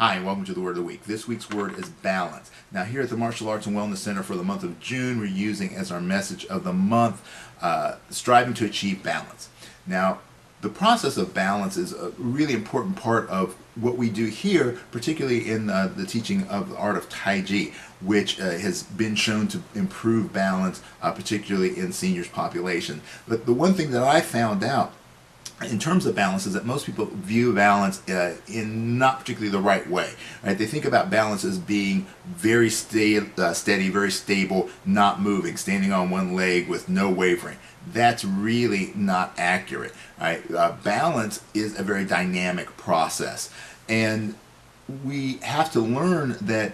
Hi, and welcome to the Word of the Week. This week's word is balance. Now, here at the Martial Arts and Wellness Center for the month of June, we're using as our message of the month, striving to achieve balance. Now, the process of balance is a really important part of what we do here, particularly in the teaching of the art of Tai Chi, which has been shown to improve balance, particularly in seniors population. But the one thing that I found out in terms of balance is that most people view balance in not particularly the right way. Right? They think about balance as being very steady, very stable, not moving, standing on one leg with no wavering. That's really not accurate. Right? Balance is a very dynamic process, and we have to learn that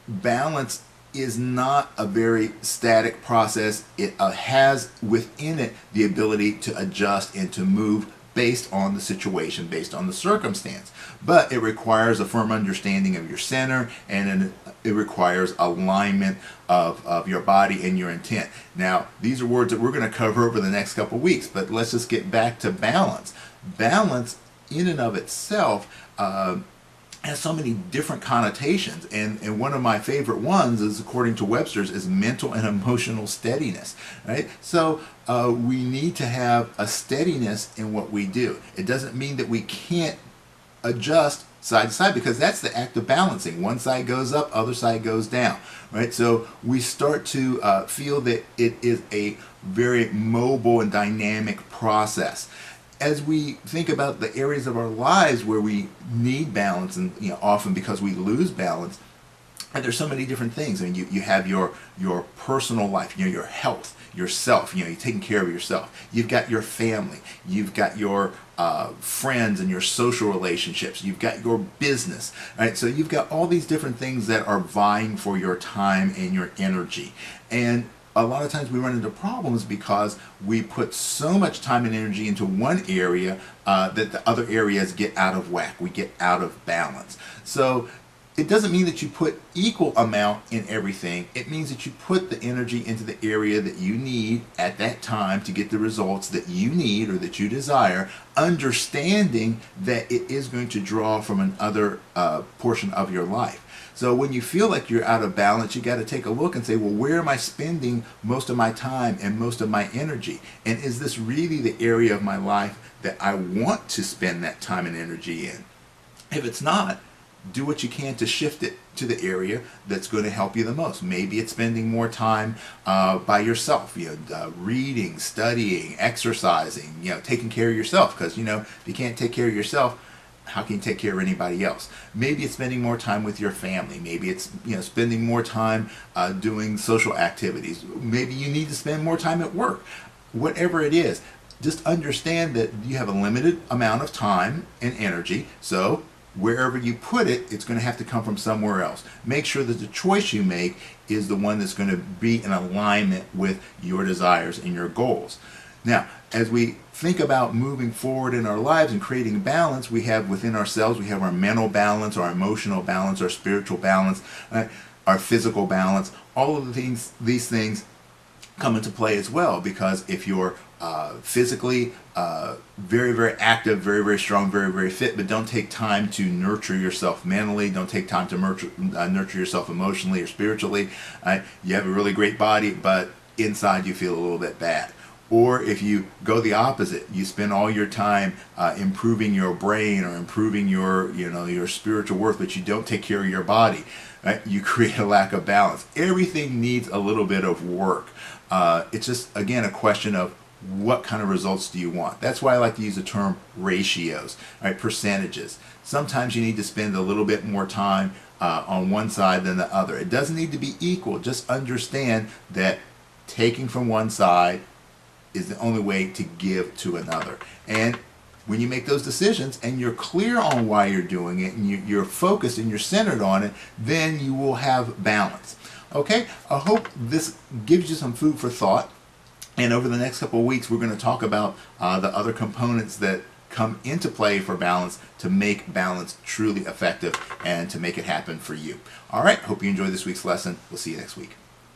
balance is not a very static process. It has within it the ability to adjust and to move based on the situation, based on the circumstance. But it requires a firm understanding of your center, and it requires alignment of your body and your intent. Now, these are words that we're going to cover over the next couple weeks, but let's just get back to balance. Balance in and of itself has so many different connotations, and one of my favorite ones is, according to Webster's, is mental and emotional steadiness. Right? So we need to have a steadiness in what we do. It doesn't mean that we can't adjust side to side, because that's the act of balancing. One side goes up, other side goes down. Right? So we start to feel that it is a very mobile and dynamic process. As we think about the areas of our lives where we need balance, and often because we lose balance, and there's so many different things. I mean, you have your personal life, your health, yourself. You're taking care of yourself. You've got your family. You've got your friends and your social relationships. You've got your business. Right? So you've got all these different things that are vying for your time and your energy. And a lot of times we run into problems because we put so much time and energy into one area that the other areas get out of whack. We get out of balance. So it doesn't mean that you put equal amount in everything. It means that you put the energy into the area that you need at that time to get the results that you need or that you desire, understanding that it is going to draw from another portion of your life. So when you feel like you're out of balance, you got to take a look and say, well, where am I spending most of my time and most of my energy? And is this really the area of my life that I want to spend that time and energy in? If it's not, do what you can to shift it to the area that's going to help you the most. Maybe it's spending more time by yourself, reading, studying, exercising, taking care of yourself. Because, if you can't take care of yourself, how can you take care of anybody else? Maybe it's spending more time with your family. Maybe it's spending more time doing social activities. Maybe you need to spend more time at work. Whatever it is, just understand that you have a limited amount of time and energy. So wherever you put it, it's going to have to come from somewhere else. Make sure that the choice you make is the one that's going to be in alignment with your desires and your goals. Now, as we think about moving forward in our lives and creating balance, we have within ourselves, we have our mental balance, our emotional balance, our spiritual balance, our physical balance. All of these things come into play as well, because if you're physically very, very active, very, very strong, very, very fit, but don't take time to nurture yourself mentally, don't take time to nurture yourself emotionally or spiritually, you have a really great body, but inside you feel a little bit bad. Or if you go the opposite, you spend all your time improving your brain or improving your spiritual worth, but you don't take care of your body, right? You create a lack of balance. Everything needs a little bit of work. It's just, again, a question of what kind of results do you want. That's why I like to use the term ratios, right? Percentages. Sometimes you need to spend a little bit more time on one side than the other. It doesn't need to be equal. Just understand that taking from one side is the only way to give to another. And when you make those decisions and you're clear on why you're doing it, and you're focused and you're centered on it, then you will have balance. Okay? I hope this gives you some food for thought. And over the next couple of weeks, we're going to talk about the other components that come into play for balance to make balance truly effective and to make it happen for you. All right? Hope you enjoyed this week's lesson. We'll see you next week.